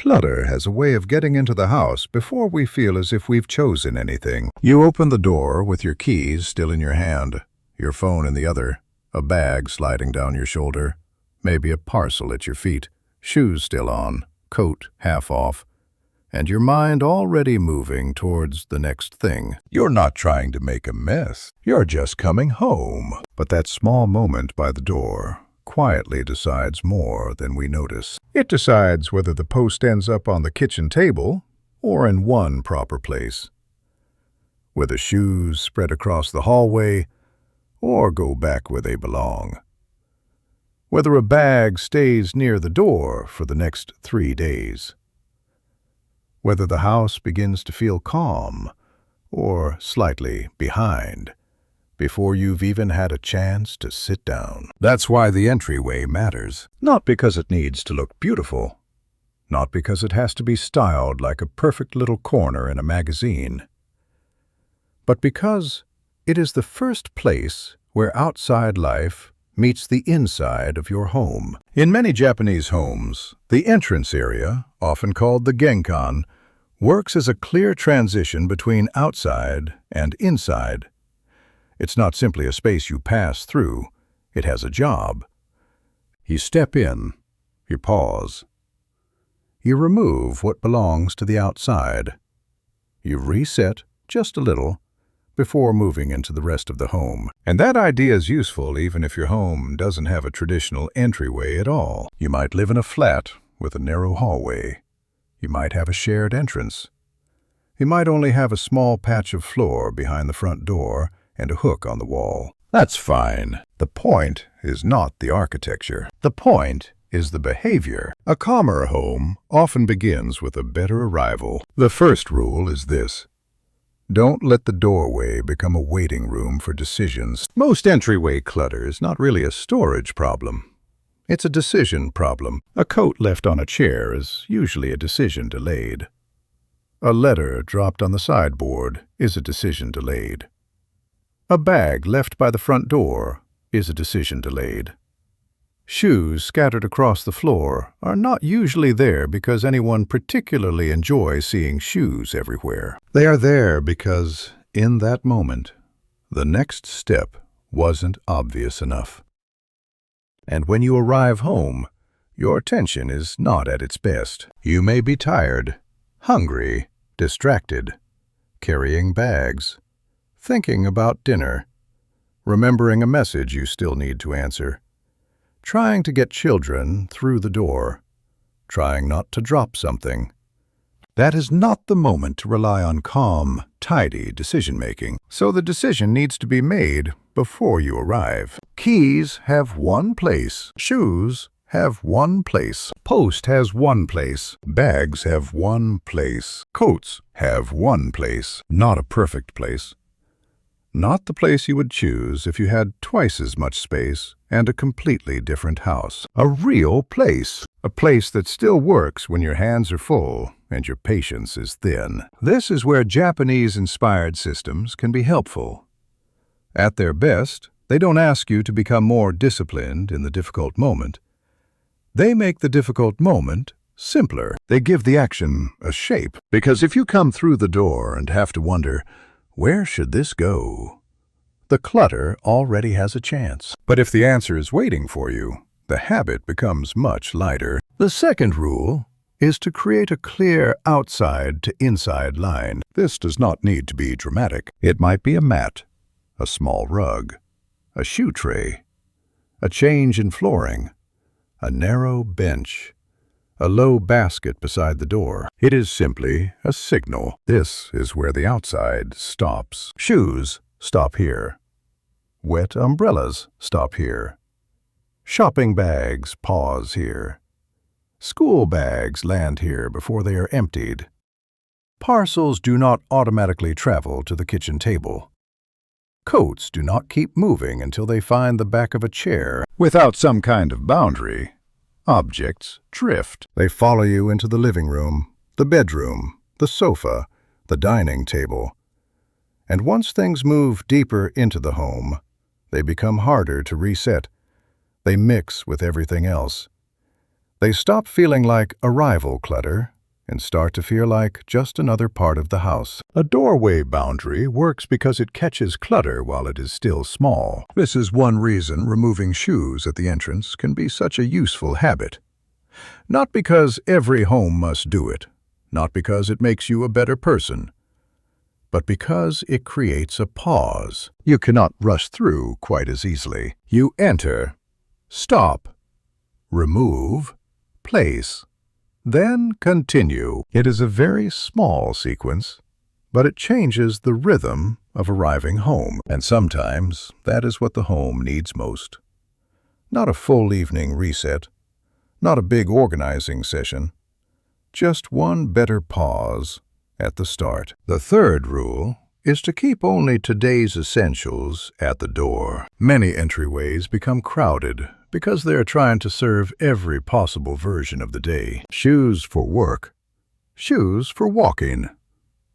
Clutter has a way of getting into the house before we feel as if we've chosen anything. You open the door with your keys still in your hand, your phone in the other, a bag sliding down your shoulder, maybe a parcel at your feet, shoes still on, coat half off, and your mind already moving towards the next thing. You're not trying to make a mess. You're just coming home. But that small moment by the door quietly decides more than we notice. It decides whether the post ends up on the kitchen table or in one proper place, whether shoes spread across the hallway or go back where they belong, whether a bag stays near the door for the next 3 days, whether the house begins to feel calm or slightly behind before you've even had a chance to sit down. That's why the entryway matters. Not because it needs to look beautiful, not because it has to be styled like a perfect little corner in a magazine, but because it is the first place where outside life meets the inside of your home. In many Japanese homes, the entrance area, often called the genkan, works as a clear transition between outside and inside. It's not simply a space you pass through, it has a job. You step in, you pause. You remove what belongs to the outside. You reset just a little before moving into the rest of the home. And that idea is useful even if your home doesn't have a traditional entryway at all. You might live in a flat with a narrow hallway. You might have a shared entrance. You might only have a small patch of floor behind the front door and a hook on the wall. That's fine. The point is not the architecture. The point is the behavior. A calmer home often begins with a better arrival. The first rule is this: don't let the doorway become a waiting room for decisions. Most entryway clutter is not really a storage problem. It's a decision problem. A coat left on a chair is usually a decision delayed. A letter dropped on the sideboard is a decision delayed. A bag left by the front door is a decision delayed. Shoes scattered across the floor are not usually there because anyone particularly enjoys seeing shoes everywhere. They are there because, in that moment, the next step wasn't obvious enough. And when you arrive home, your attention is not at its best. You may be tired, hungry, distracted, carrying bags, thinking about dinner, remembering a message you still need to answer, trying to get children through the door, trying not to drop something. That is not the moment to rely on calm, tidy decision-making. So the decision needs to be made before you arrive. Keys have one place. Shoes have one place. Post has one place. Bags have one place. Coats have one place. Not a perfect place. Not the place you would choose if you had twice as much space and a completely different house. A real place. A place that still works when your hands are full and your patience is thin. This is where Japanese-inspired systems can be helpful. At their best, they don't ask you to become more disciplined in the difficult moment. They make the difficult moment simpler. They give the action a shape. Because if you come through the door and have to wonder, where should this go? The clutter already has a chance. But if the answer is waiting for you, the habit becomes much lighter. The second rule is to create a clear outside to inside line. This does not need to be dramatic. It might be a mat, a small rug, a shoe tray, a change in flooring, a narrow bench, a low basket beside the door. It is simply a signal. This is where the outside stops. Shoes stop here. Wet umbrellas stop here. Shopping bags pause here. School bags land here before they are emptied. Parcels do not automatically travel to the kitchen table. Coats do not keep moving until they find the back of a chair. Without some kind of boundary, objects drift. They follow you into the living room, the bedroom, the sofa, the dining table. And once things move deeper into the home, they become harder to reset. They mix with everything else. They stop feeling like arrival clutter and start to feel like just another part of the house. A doorway boundary works because it catches clutter while it is still small. This is one reason removing shoes at the entrance can be such a useful habit. Not because every home must do it, not because it makes you a better person, but because it creates a pause. You cannot rush through quite as easily. You enter, stop, remove, place, then continue. It is a very small sequence, but it changes the rhythm of arriving home. And sometimes that is what the home needs most. Not a full evening reset, not a big organizing session, just one better pause at the start. The third rule is to keep only today's essentials at the door. Many entryways become crowded because they are trying to serve every possible version of the day. Shoes for work, shoes for walking,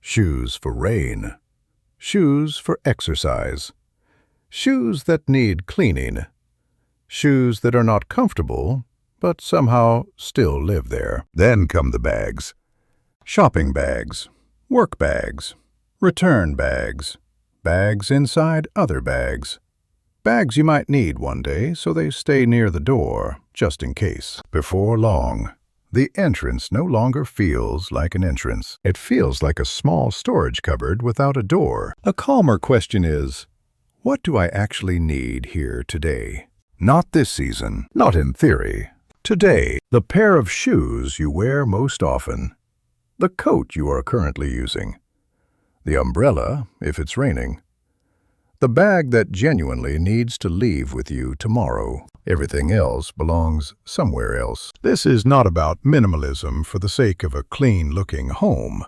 shoes for rain, shoes for exercise, shoes that need cleaning, shoes that are not comfortable but somehow still live there. Then come the bags. Shopping bags, work bags, return bags, bags inside other bags. Bags you might need one day, so they stay near the door, just in case. Before long, the entrance no longer feels like an entrance. It feels like a small storage cupboard without a door. A calmer question is, what do I actually need here today? Not this season, not in theory. Today, the pair of shoes you wear most often, the coat you are currently using, the umbrella if it's raining, the bag that genuinely needs to leave with you tomorrow. Everything else belongs somewhere else. This is not about minimalism for the sake of a clean-looking home.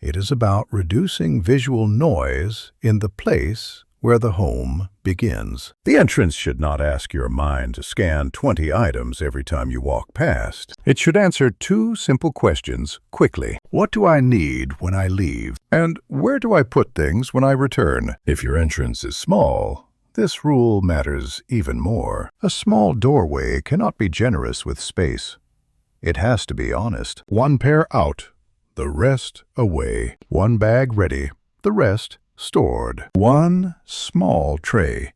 It is about reducing visual noise in the place where the home begins. The entrance should not ask your mind to scan 20 items every time you walk past. It should answer two simple questions quickly. What do I need when I leave? And where do I put things when I return? If your entrance is small, this rule matters even more. A small doorway cannot be generous with space. It has to be honest. One pair out, the rest away. One bag ready, the rest stored. One small tray.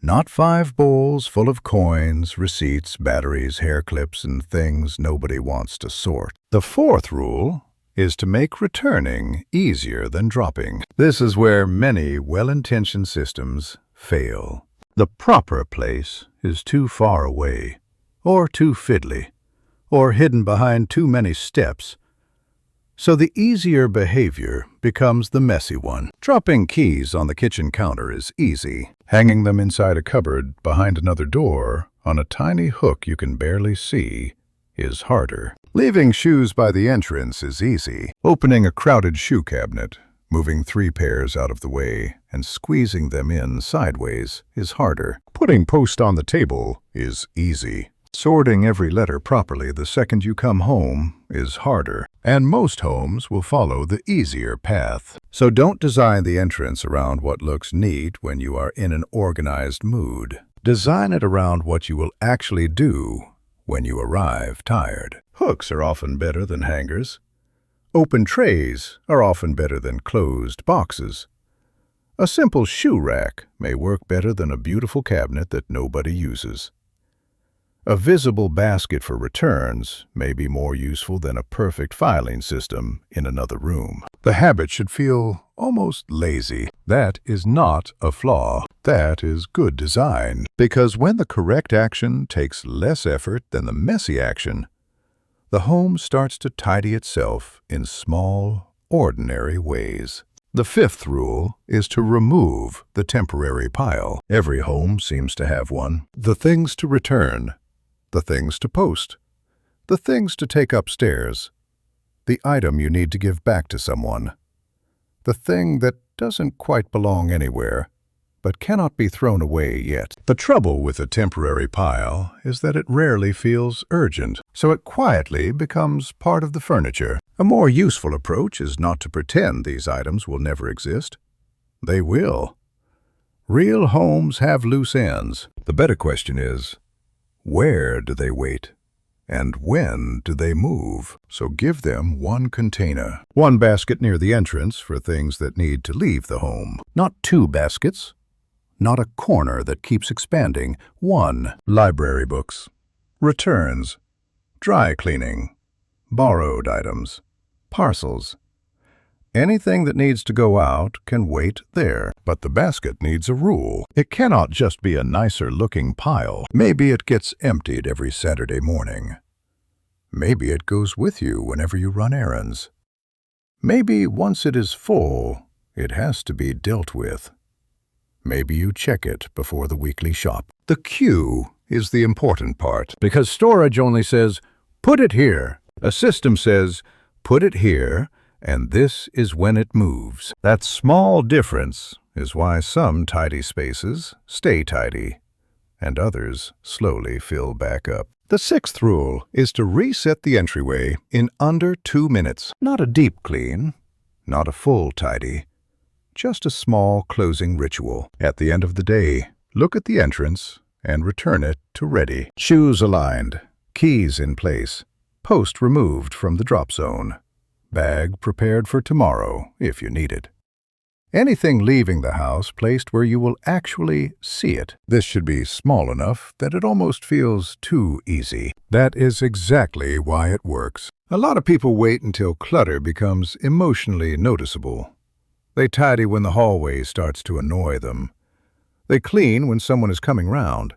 Not 5 bowls full of coins, receipts, batteries, hair clips, and things nobody wants to sort. The fourth rule is to make returning easier than dropping. This is where many well-intentioned systems fail. The proper place is too far away, or too fiddly, or hidden behind too many steps. So the easier behavior becomes the messy one. Dropping keys on the kitchen counter is easy. Hanging them inside a cupboard behind another door on a tiny hook you can barely see is harder. Leaving shoes by the entrance is easy. Opening a crowded shoe cabinet, moving 3 pairs out of the way, and squeezing them in sideways is harder. Putting post on the table is easy. Sorting every letter properly the second you come home is harder, and most homes will follow the easier path. So don't design the entrance around what looks neat when you are in an organized mood. Design it around what you will actually do when you arrive tired. Hooks are often better than hangers. Open trays are often better than closed boxes. A simple shoe rack may work better than a beautiful cabinet that nobody uses. A visible basket for returns may be more useful than a perfect filing system in another room. The habit should feel almost lazy. That is not a flaw. That is good design. Because when the correct action takes less effort than the messy action, the home starts to tidy itself in small, ordinary ways. The fifth rule is to remove the temporary pile. Every home seems to have one. The things to return, the things to post, the things to take upstairs, the item you need to give back to someone, the thing that doesn't quite belong anywhere, but cannot be thrown away yet. The trouble with a temporary pile is that it rarely feels urgent, so it quietly becomes part of the furniture. A more useful approach is not to pretend these items will never exist. They will. Real homes have loose ends. The better question is, where do they wait? And when do they move? So give them one container. One basket near the entrance for things that need to leave the home. Not two baskets. Not a corner that keeps expanding. One. Library books. Returns. Dry cleaning. Borrowed items. Parcels. Anything that needs to go out can wait there. But the basket needs a rule. It cannot just be a nicer-looking pile. Maybe it gets emptied every Saturday morning. Maybe it goes with you whenever you run errands. Maybe once it is full, it has to be dealt with. Maybe you check it before the weekly shop. The queue is the important part, because storage only says, put it here. A system says, put it here, and this is when it moves. That small difference is why some tidy spaces stay tidy, and others slowly fill back up. The sixth rule is to reset the entryway in under 2 minutes. Not a deep clean, not a full tidy, just a small closing ritual. At the end of the day, look at the entrance and return it to ready. Shoes aligned, keys in place, post removed from the drop zone. Bag prepared for tomorrow, if you need it. Anything leaving the house placed where you will actually see it. This should be small enough that it almost feels too easy. That is exactly why it works. A lot of people wait until clutter becomes emotionally noticeable. They tidy when the hallway starts to annoy them. They clean when someone is coming round.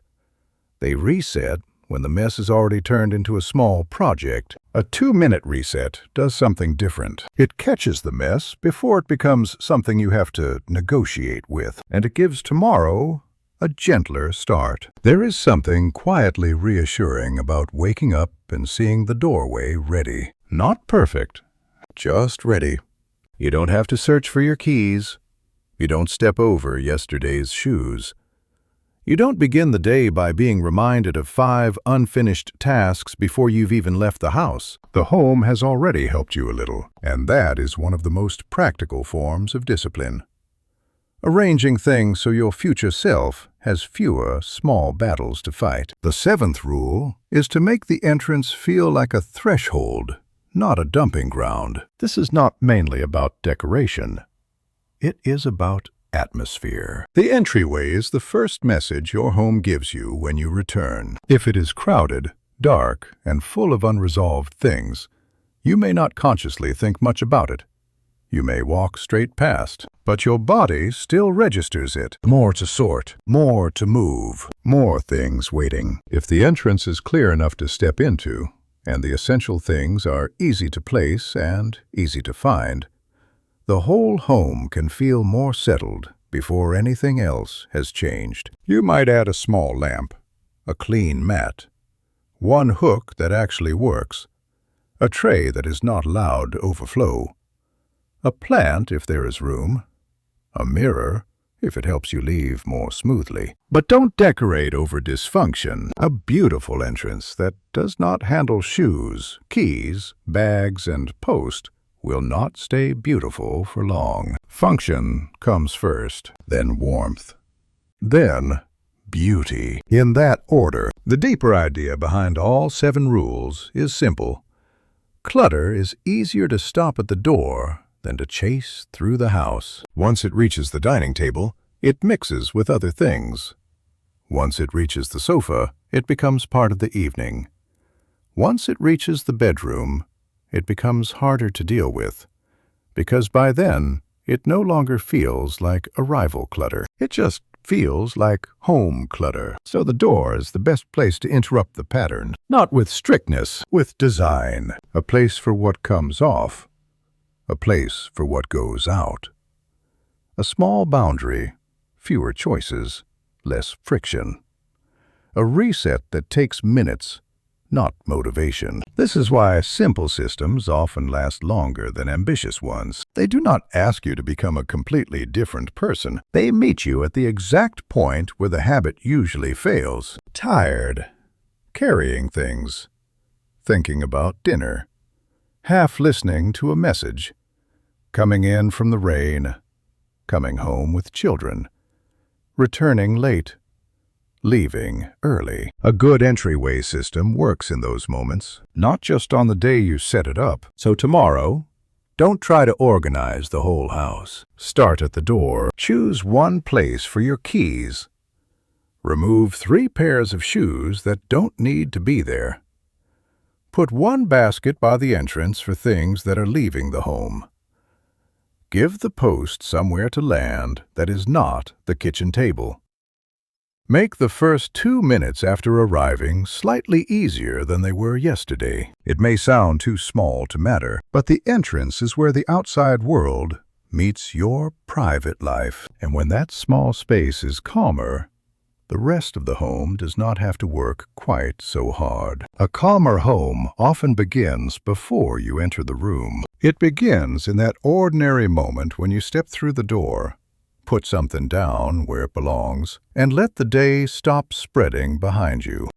They reset when the mess is already turned into a small project. A 2-minute reset does something different. It catches the mess before it becomes something you have to negotiate with, and it gives tomorrow a gentler start. There is something quietly reassuring about waking up and seeing the doorway ready. Not perfect, just ready. You don't have to search for your keys. You don't step over yesterday's shoes. You don't begin the day by being reminded of 5 unfinished tasks before you've even left the house. The home has already helped you a little, and that is one of the most practical forms of discipline. Arranging things so your future self has fewer small battles to fight. The 7th rule is to make the entrance feel like a threshold, not a dumping ground. This is not mainly about decoration. It is about atmosphere. The entryway is the first message your home gives you when you return. If it is crowded, dark, and full of unresolved things, you may not consciously think much about it. You may walk straight past, but your body still registers it. More to sort, more to move, more things waiting. If the entrance is clear enough to step into, and the essential things are easy to place and easy to find, the whole home can feel more settled before anything else has changed. You might add a small lamp, a clean mat, one hook that actually works, a tray that is not allowed to overflow, a plant if there is room, a mirror if it helps you leave more smoothly. But don't decorate over dysfunction. A beautiful entrance that does not handle shoes, keys, bags, and post will not stay beautiful for long. Function comes first, then warmth, then beauty. In that order. The deeper idea behind all 7 rules is simple. Clutter is easier to stop at the door than to chase through the house. Once it reaches the dining table, it mixes with other things. Once it reaches the sofa, it becomes part of the evening. Once it reaches the bedroom, it becomes harder to deal with, because by then, it no longer feels like arrival clutter. It just feels like home clutter. So the door is the best place to interrupt the pattern, not with strictness, with design. A place for what comes off, a place for what goes out. A small boundary, fewer choices, less friction. A reset that takes minutes, not motivation. This is why simple systems often last longer than ambitious ones. They do not ask you to become a completely different person. They meet you at the exact point where the habit usually fails. Tired, carrying things, thinking about dinner, half listening to a message, coming in from the rain, coming home with children, returning late, leaving early. A good entryway system works in those moments, not just on the day you set it up. So tomorrow, don't try to organize the whole house. Start at the door. Choose one place for your keys. Remove 3 pairs of shoes that don't need to be there. Put one basket by the entrance for things that are leaving the home. Give the post somewhere to land that is not the kitchen table. Make the first 2 minutes after arriving slightly easier than they were yesterday. It may sound too small to matter, but the entrance is where the outside world meets your private life. And when that small space is calmer, the rest of the home does not have to work quite so hard. A calmer home often begins before you enter the room. It begins in that ordinary moment when you step through the door, put something down where it belongs, and let the day stop spreading behind you.